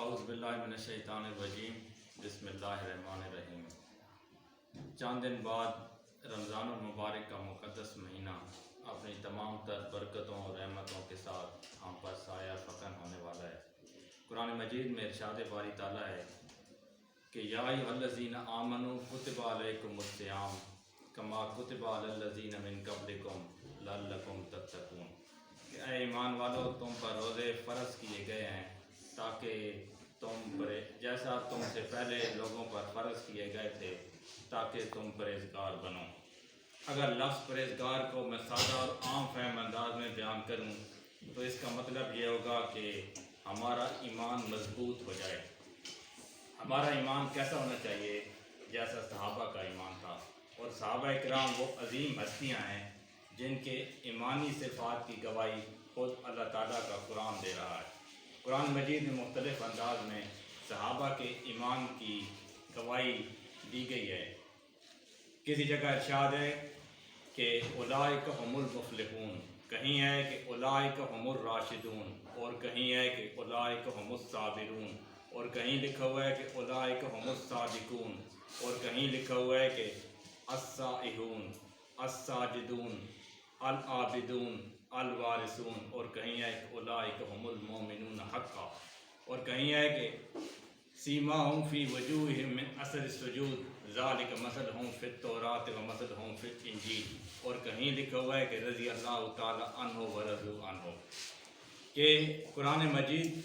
اعوذ باللہ من الشیطان الرجیم بسم اللہ الرحمن الرحیم۔ چند دن بعد رمضان المبارک کا مقدس مہینہ اپنی تمام تر برکتوں اور رحمتوں کے ساتھ ہم پر سایہ فکن ہونے والا ہے۔ قرآن مجید میں ارشاد باری تعالیٰ ہے کہ یا ایھا الذین آمنوا کتب علیکم الصیام کما کتب علی الذین من قبلکم لعلکم تتقون، کہ اے ایمان والو تم پر روزے فرض کیے گئے ہیں تاکہ جیسا تم سے پہلے لوگوں پر فرض کیے گئے تھے تاکہ تم پرہیزگار بنو۔ اگر لفظ پرہیزگار کو میں سادہ اور عام فہم انداز میں بیان کروں تو اس کا مطلب یہ ہوگا کہ ہمارا ایمان مضبوط ہو جائے۔ ہمارا ایمان کیسا ہونا چاہیے؟ جیسا صحابہ کا ایمان تھا، اور صحابہ کرام وہ عظیم ہستیاں ہیں جن کے ایمانی صفات کی گواہی خود اللہ تعالیٰ کا قرآن دے رہا ہے۔ قرآن مجید میں مختلف انداز میں صحابہ کے ایمان کی گواہی دی گئی ہے۔ کسی جگہ ارشاد ہے کہ اولئک هم المفلحون، کہیں ہے کہ اولئک هم الراشدون، اور کہیں ہے کہ اولئک هم الصابرون، اور کہیں لکھا ہوا ہے کہ اولئک هم الصادقون، اور کہیں لکھا ہوا ہے کہ السائحون، الساجدون، العابدون، الوارثون، اور کہیں ہے کہ اولئک هم المؤمنون حقا، اور کہیں ہے کہ سیماہم فی وجوہہم من اثر السجود ذالک مثلہم فی التوراۃ ومثلہم فی الانجیل، اور کہیں لکھا ہوا ہے کہ رضی اللہ تعالی عنہ ورضوا عنہ، کہ قرآن مجید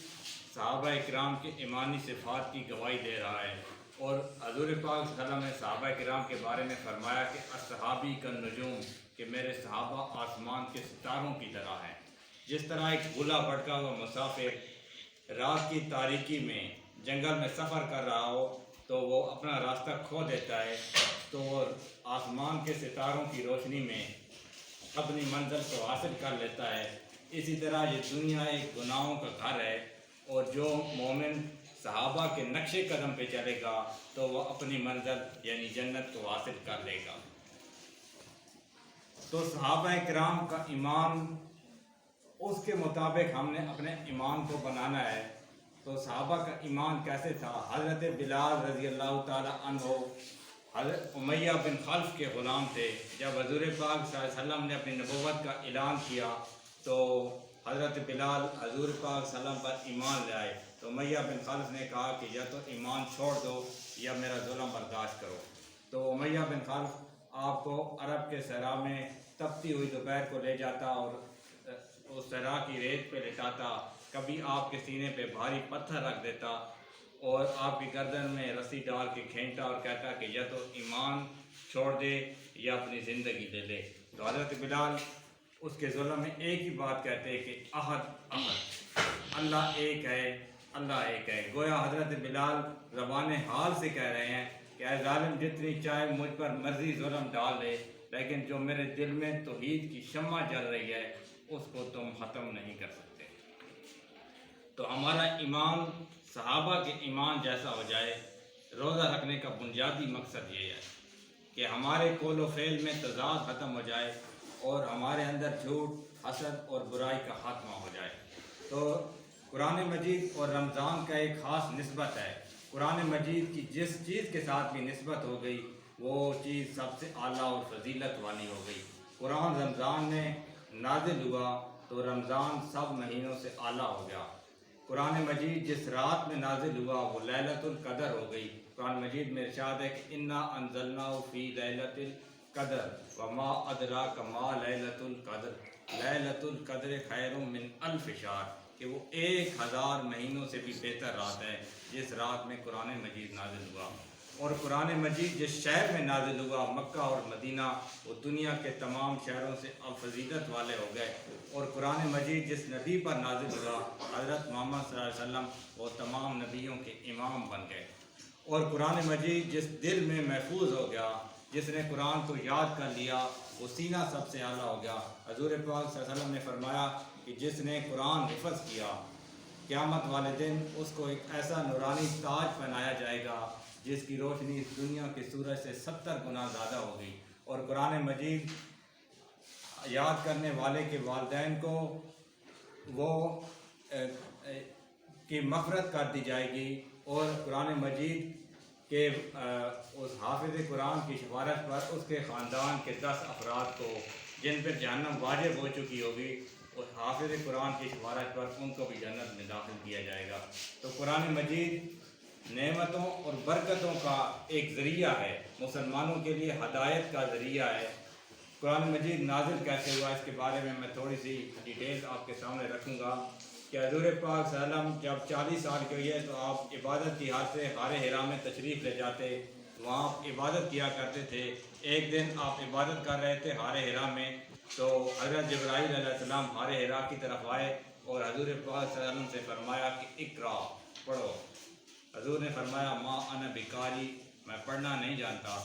صحابہ کرام کے ایمانی صفات کی گواہی دے رہا ہے۔ اور حضور پاک صلی اللہ علیہ وسلم نے صحابہ کرام کے بارے میں فرمایا کہ اصحابی کالنجوم، کہ میرے صحابہ آسمان کے ستاروں کی طرح ہیں۔ جس طرح ایک بھولا بھٹکا ہوا مسافر رات کی تاریکی میں جنگل میں سفر کر رہا ہو تو وہ اپنا راستہ کھو دیتا ہے، تو وہ آسمان کے ستاروں کی روشنی میں اپنی منزل کو حاصل کر لیتا ہے۔ اسی طرح یہ دنیا ایک گناہوں کا گھر ہے، اور جو مومن صحابہ کے نقش قدم پہ چلے گا تو وہ اپنی منزل یعنی جنت کو حاصل کر لے گا۔ تو صحابہ کرام کا ایمان، اس کے مطابق ہم نے اپنے ایمان کو بنانا ہے۔ تو صحابہ کا ایمان کیسے تھا؟ حضرت بلال رضی اللہ تعالی عنہ حضرت امیہ بن خلف کے غلام تھے۔ جب حضور پاک صلی اللہ علیہ وسلم نے اپنی نبوت کا اعلان کیا تو حضرت بلال حضور پاک صلی اللہ علیہ وسلم پر ایمان لے آئے، تو امیہ بن خلف نے کہا کہ یا تو ایمان چھوڑ دو یا میرا ظلم برداشت کرو۔ تو امیہ بن خلف آپ کو عرب کے صحرا میں تپتی ہوئی دوپہر کو لے جاتا اور اس صحرا کی ریت پہ لٹاتا، کبھی آپ کے سینے پہ بھاری پتھر رکھ دیتا اور آپ کی گردن میں رسی ڈال کے کھینچتا اور کہتا کہ یا تو ایمان چھوڑ دے یا اپنی زندگی لے لے۔ تو حضرت بلال اس کے ظلم میں ایک ہی بات کہتے کہ احد احد، اللہ ایک ہے، اللہ ایک ہے۔ گویا حضرت بلال زبان حال سے کہہ رہے ہیں کہ اے ظالم، جتنی چاہے مجھ پر مرضی ظلم ڈال دے، لیکن جو میرے دل میں توحید کی شمع جل رہی ہے اس کو تم ختم نہیں کر سکتے۔ تو ہمارا ایمان صحابہ کے ایمان جیسا ہو جائے۔ روزہ رکھنے کا بنیادی مقصد یہ ہے کہ ہمارے قول و فعل میں تضاد ختم ہو جائے اور ہمارے اندر جھوٹ، حسد اور برائی کا خاتمہ ہو جائے۔ تو قرآن مجید اور رمضان کا ایک خاص نسبت ہے۔ قرآن مجید کی جس چیز کے ساتھ بھی نسبت ہو گئی وہ چیز سب سے اعلیٰ اور فضیلت والی ہو گئی۔ قرآن رمضان میں نازل ہوا تو رمضان سب مہینوں سے اعلیٰ ہو گیا۔ قرآن مجید جس رات میں نازل ہوا وہ لیلۃ القدر ہو گئی۔ قرآن مجید میں ارشاد ہے کہ انا انزلناہ فی لیلۃ القدر وما ادراک ما لیلۃ القدر لیلۃ القدر خیر من الف شہر، کہ وہ 1000 مہینوں سے بھی بہتر رات ہے جس رات میں قرآن مجید نازل ہوا۔ اور قرآن مجید جس شہر میں نازل ہوا مکہ اور مدینہ، وہ دنیا کے تمام شہروں سے فضیلت والے ہو گئے۔ اور قرآن مجید جس نبی پر نازل ہوا حضرت محمد صلی اللہ علیہ وسلم، وہ تمام نبیوں کے امام بن گئے۔ اور قرآن مجید جس دل میں محفوظ ہو گیا، جس نے قرآن کو یاد کر لیا، وہ سینہ سب سے اعلیٰ ہو گیا۔ حضور پاک صلی اللہ علیہ وسلم نے فرمایا کہ جس نے قرآن حفظ کیا، قیامت والے دن اس کو ایک ایسا نورانی تاج پہنایا جائے گا جس کی روشنی اس دنیا کے سورج سے 70 گنا زیادہ ہوگی۔ اور قرآن مجید یاد کرنے والے کے والدین کو وہ کی مغفرت کر دی جائے گی، اور قرآن مجید کہ اس حافظ قرآن کی سفارش پر اس کے خاندان کے 10 افراد کو جن پر جہنم واجب ہو چکی ہوگی، اس حافظ قرآن کی سفارش پر ان کو بھی جنت میں داخل کیا جائے گا۔ تو قرآن مجید نعمتوں اور برکتوں کا ایک ذریعہ ہے، مسلمانوں کے لیے ہدایت کا ذریعہ ہے۔ قرآن مجید نازل کیسے ہوا، اس کے بارے میں میں تھوڑی سی ڈیٹیلز آپ کے سامنے رکھوں گا کہ حضور پاک صلی اللہ علیہ وسلم جب 40 سال کے ہوئے تو آپ عبادت کی حالت سے غار حرا میں تشریف لے جاتے، وہاں آپ عبادت کیا کرتے تھے۔ ایک دن آپ عبادت کر رہے تھے غار حرا میں، تو حضرت جبرائیل علیہ السلام غار حرا کی طرف آئے اور حضور پاک صلی اللہ علیہ وسلم سے فرمایا کہ اقرا، پڑھو۔ حضور نے فرمایا ما انا بقاری، میں پڑھنا نہیں جانتا۔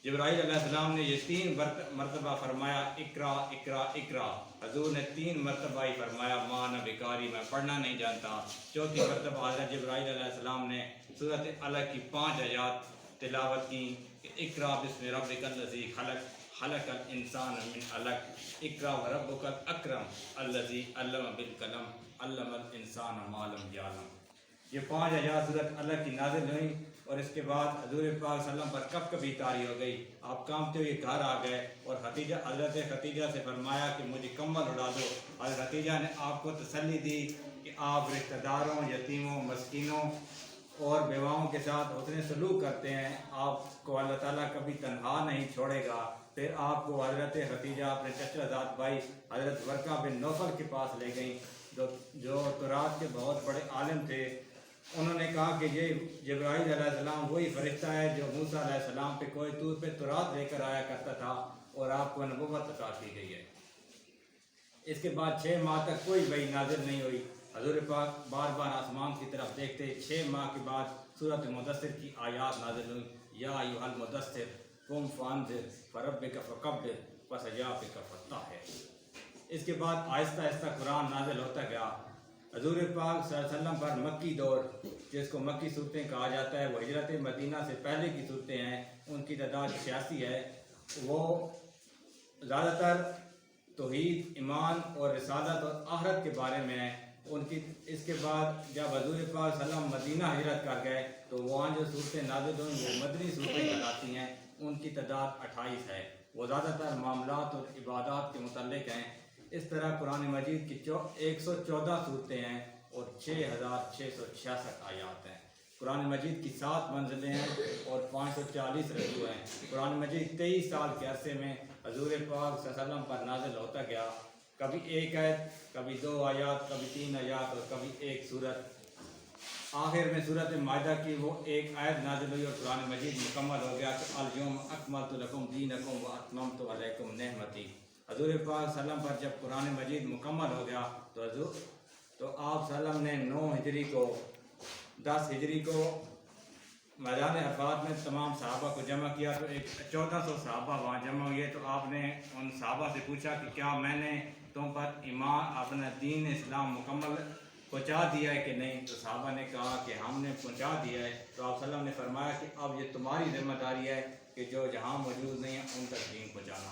جبرائیل علیہ السلام نے یہ 3 مرتبہ فرمایا اقرا اقرا اقرا، حضور نے 3 مرتبہ ہی فرمایا ما انا بقاری، میں پڑھنا نہیں جانتا۔ چوتھی مرتبہ حضرت جبرائیل علیہ السلام نے سورۃ الق کی 5 آیات تلاوت کی کہ اقرا بسم ربک الذی خلق، خلق الانسان من علق، اقرا وربک الاکرم الذی علم بالقلم، علم الانسان ما لم یعلم۔ یہ 5 آیات سورۃ الق کی نازل ہوئیں، اور اس کے بعد حضور پاک صلی اللہ علیہ وسلم پر کب کبھی طاری ہو گئی، آپ کانپتے ہوئے گھر آ گئے اور حضرت ختیجہ سے فرمایا کہ مجھے کمبل اڑا دو۔ حضرت ختیجہ نے آپ کو تسلی دی کہ آپ رشتہ داروں، یتیموں، مسکینوں اور بیواؤں کے ساتھ حسن سلوک کرتے ہیں، آپ کو اللہ تعالیٰ کبھی تنہا نہیں چھوڑے گا۔ پھر آپ کو حضرت ختیجہ اپنے چچا زاد بھائی حضرت ورقہ بن نوفل کے پاس لے گئیں، جو تورات کے بہت بڑے عالم تھے۔ انہوں نے کہا کہ یہ جبرائیل علیہ السلام وہی فرشتہ ہے جو موسیٰ علیہ السلام پہ کوہ طور پہ تورات لے کر آیا کرتا تھا، اور آپ کو نبوت عطا کی گئی ہے۔ اس کے بعد 6 ماہ تک کوئی وحی نازل نہیں ہوئی۔ حضور پاک بار بار آسمان کی طرف دیکھتے۔ 6 ماہ کے بعد سورۃ مدثر کی آیات نازل ہوئی، یا ایھا المدثر قم فانذر وربک فکبر وثیابک فطہر۔ اس کے بعد آہستہ آہستہ قرآن نازل ہوتا گیا۔ حضور پاک صلی اللہ علیہ وسلم پر مکی دور، جس کو مکی صورتیں کہا جاتا ہے، وہ ہجرت مدینہ سے پہلے کی صورتیں ہیں، ان کی تعداد 86 ہے۔ وہ زیادہ تر توحید، ایمان اور رسالت اور آخرت کے بارے میں ہیں۔ اس کے بعد جب حضور پاک صلی اللہ علیہ وسلم مدینہ ہجرت کر گئے تو وہاں جو صورتیں نازل ہوئیں وہ مدنی صورتیں کہلاتی ہیں، ان کی تعداد 28 ہے۔ وہ زیادہ تر معاملات اور عبادات کے متعلق ہیں۔ اس طرح قرآن مجید کی 114 صورتیں ہیں اور 6666 آیات ہیں۔ قرآن مجید کی 7 منزلیں ہیں اور 540 رجوع ہیں۔ قرآن مجید 23 سال کے عرصے میں حضور پاک صلی اللہ علیہ وسلم پر نازل ہوتا گیا، کبھی 1 آیت، کبھی 2 آیات، کبھی 3 آیات اور کبھی 1 سورت۔ آخر میں سورۃ مائدہ کی وہ 1 آیت نازل ہوئی اور قرآن مجید مکمل ہو گیا کہ الیوم اکملت لکم دینکم واتممت علیکم نعمتی۔ حضور پاک صلی اللہ علیہ وسلم پر جب قرآن مجید مکمل ہو گیا تو آپ صلی اللہ علیہ وسلم نے 9 ہجری کو 10 ہجری کو میدان عرفات میں تمام صحابہ کو جمع کیا، تو 1400 صحابہ وہاں جمع ہوئے۔ تو آپ نے ان صحابہ سے پوچھا کہ کیا میں نے تم پر ایمان، اپنا دین اسلام مکمل پہنچا دیا ہے کہ نہیں؟ تو صحابہ نے کہا کہ ہم نے پہنچا دیا ہے۔ تو آپ صلی اللہ علیہ وسلم نے فرمایا کہ اب یہ تمہاری ذمہ داری ہے کہ جو جہاں موجود نہیں ہیں ان تک دین پہنچانا۔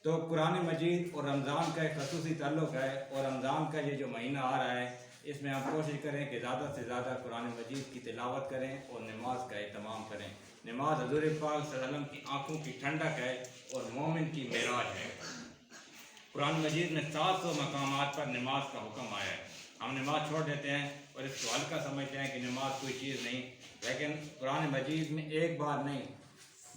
تو قرآن مجید اور رمضان کا ایک خصوصی تعلق ہے، اور رمضان کا یہ جو مہینہ آ رہا ہے اس میں ہم کوشش کریں کہ زیادہ سے زیادہ قرآن مجید کی تلاوت کریں اور نماز کا اہتمام کریں۔ نماز حضور پاک صلی اللہ علیہ وسلم کی آنکھوں کی ٹھنڈک ہے اور مومن کی معراج ہے۔ قرآن مجید میں 700 مقامات پر نماز کا حکم آیا ہے۔ ہم نماز چھوڑ دیتے ہیں اور اس کو ہلکا سمجھتے ہیں کہ نماز کوئی چیز نہیں، لیکن قرآن مجید میں 1 بار نہیں،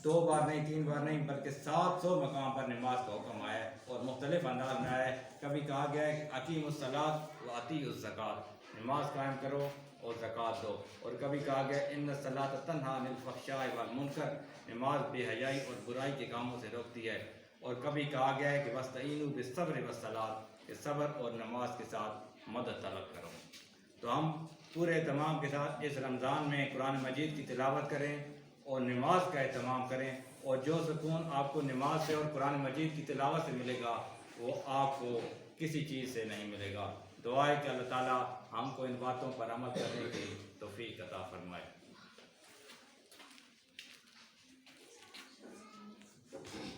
2 بار نہیں، 3 بار نہیں، بلکہ 700 مقام پر نماز کا حکم آیا ہے اور مختلف انداز میں آیا ہے۔ کبھی کہا گیا ہے کہ اقیموا الصلاۃ وآتیوا الزکوٰۃ، نماز قائم کرو اور زکوٰۃ دو، اور کبھی کہا گیا ان الصلاۃ تنہیٰ عن الفحشاء والمنکر، نماز بے حیائی اور برائی کے کاموں سے روکتی ہے، اور کبھی کہا گیا ہے کہ واستعینوا بالصبر والصلاۃ، کہ صبر اور نماز کے ساتھ مدد طلب کرو۔ تو ہم پورے اہتمام کے ساتھ اس رمضان میں قرآن مجید کی تلاوت کریں اور نماز کا اہتمام کریں، اور جو سکون آپ کو نماز سے اور قرآن مجید کی تلاوت سے ملے گا وہ آپ کو کسی چیز سے نہیں ملے گا۔ دعا ہے کہ اللہ تعالیٰ ہم کو ان باتوں پر عمل کرنے کی توفیق عطا فرمائے۔